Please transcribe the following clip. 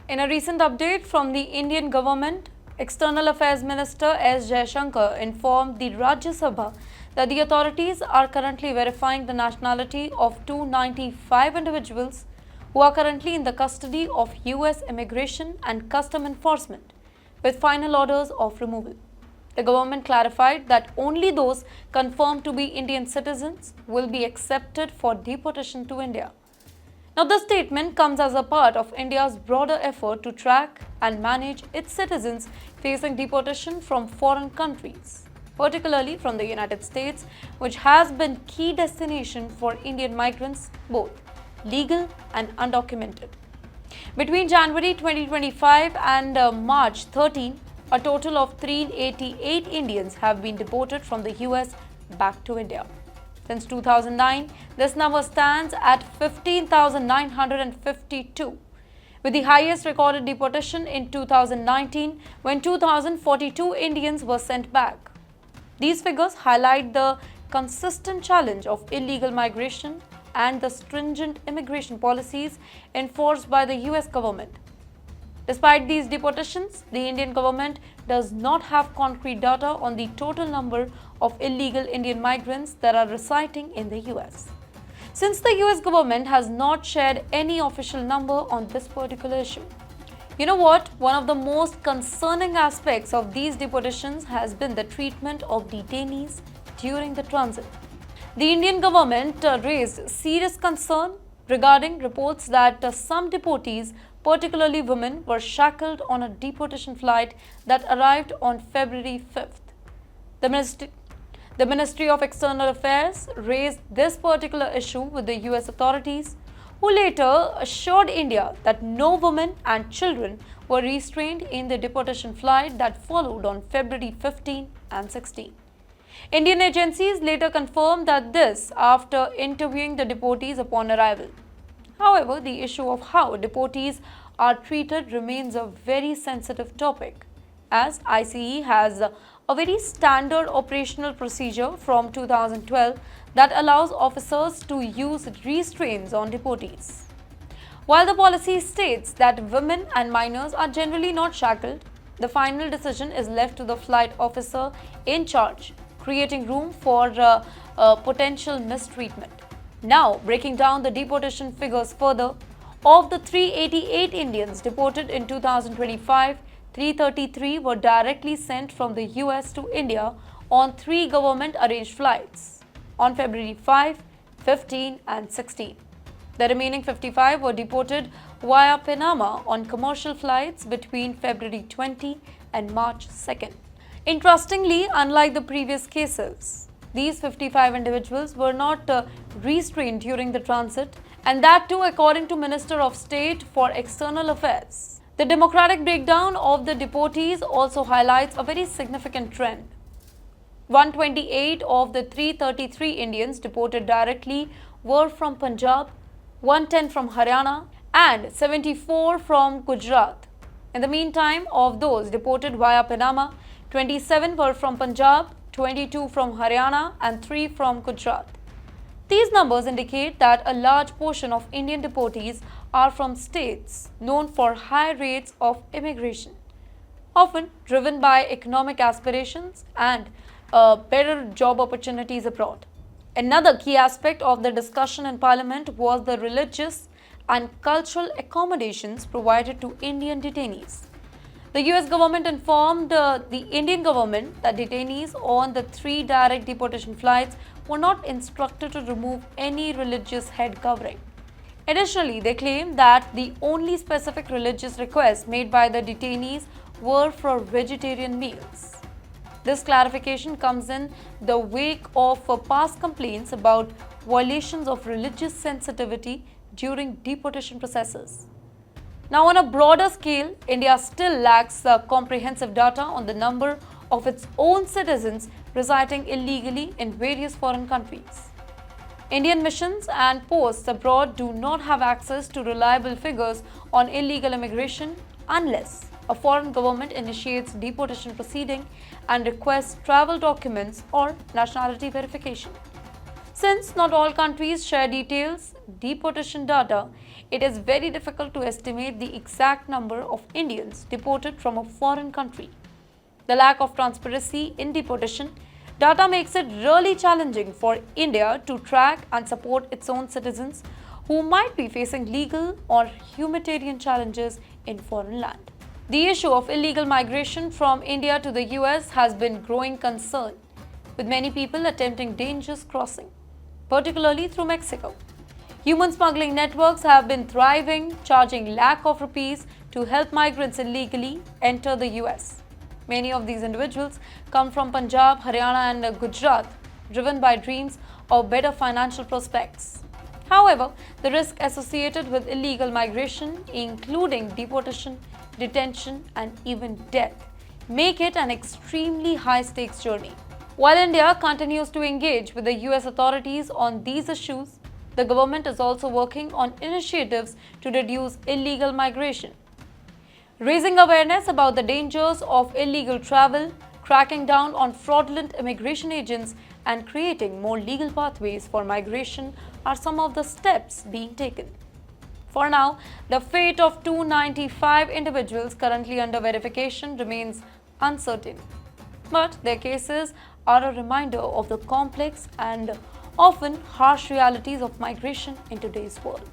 In a recent update from the Indian government, External Affairs Minister S. Jaishankar informed the Rajya Sabha that the authorities are currently verifying the nationality of 295 individuals who are currently in the custody of US Immigration and Custom Enforcement with final orders of removal. The government clarified that only those confirmed to be Indian citizens will be accepted for deportation to India. Now, this statement comes as a part of India's broader effort to track and manage its citizens facing deportation from foreign countries, particularly from the United States, which has been key destination for Indian migrants, both legal and undocumented. Between January 2025 and March 13, a total of 388 Indians have been deported from the US back to India. Since 2009, this number stands at 15,952, with the highest recorded deportation in 2019 when 2,042 Indians were sent back. These figures highlight the consistent challenge of illegal migration and the stringent immigration policies enforced by the US government. Despite these deportations, the Indian government does not have concrete data on the total number of illegal Indian migrants that are residing in the US. Since the US government has not shared any official number on this particular issue. You know what? One of the most concerning aspects of these deportations has been the treatment of detainees during the transit. The Indian government raised serious concern regarding reports that some deportees, particularly women, were shackled on a deportation flight that arrived on February 5th. The Ministry of External Affairs raised this particular issue with the US authorities, who later assured India that no women and children were restrained in the deportation flight that followed on February 15 and 16. Indian agencies later confirmed that this after interviewing the deportees upon arrival. However, the issue of how deportees are treated remains a very sensitive topic, as ICE has a very standard operational procedure from 2012 that allows officers to use restraints on deportees. While the policy states that women and minors are generally not shackled, the final decision is left to the flight officer in charge, creating room for potential mistreatment. Now, breaking down the deportation figures further, of the 388 Indians deported in 2025, 333 were directly sent from the US to India on 3 government-arranged flights on February 5, 15 and 16. The remaining 55 were deported via Panama on commercial flights between February 20 and March 2nd. Interestingly, unlike the previous cases, these 55 individuals were not restrained during the transit, and that too according to Minister of State for External Affairs. The democratic breakdown of the deportees also highlights a very significant trend. 128 of the 333 Indians deported directly were from Punjab, 110 from Haryana, and 74 from Gujarat. In the meantime, of those deported via Panama, 27 were from Punjab, 22 from Haryana, and 3 from Gujarat. These numbers indicate that a large portion of Indian deportees are from states known for high rates of immigration, often driven by economic aspirations and better job opportunities abroad. Another key aspect of the discussion in Parliament was the religious and cultural accommodations provided to Indian detainees. The US government informed the Indian government that detainees on the 3 direct deportation flights were not instructed to remove any religious head covering. Additionally, they claimed that the only specific religious requests made by the detainees were for vegetarian meals. This clarification comes in the wake of past complaints about violations of religious sensitivity during deportation processes. Now, on a broader scale, India still lacks comprehensive data on the number of its own citizens residing illegally in various foreign countries. Indian missions and posts abroad do not have access to reliable figures on illegal immigration unless a foreign government initiates deportation proceeding and requests travel documents or nationality verification. Since not all countries share details, deportation data, it is very difficult to estimate the exact number of Indians deported from a foreign country. The lack of transparency in deportation data makes it really challenging for India to track and support its own citizens who might be facing legal or humanitarian challenges in foreign land. The issue of illegal migration from India to the US has been growing concern, with many people attempting dangerous crossing, particularly through Mexico. Human smuggling networks have been thriving, charging lakhs of rupees to help migrants illegally enter the US. Many of these individuals come from Punjab, Haryana, and Gujarat, driven by dreams of better financial prospects. However, the risk associated with illegal migration, including deportation, detention, and even death, make it an extremely high-stakes journey. While India continues to engage with the US authorities on these issues, the government is also working on initiatives to reduce illegal migration, raising awareness about the dangers of illegal travel, cracking down on fraudulent immigration agents, and creating more legal pathways for migration are some of the steps being taken. For now, the fate of 295 individuals currently under verification remains uncertain, but their cases are a reminder of the complex and often harsh realities of migration in today's world.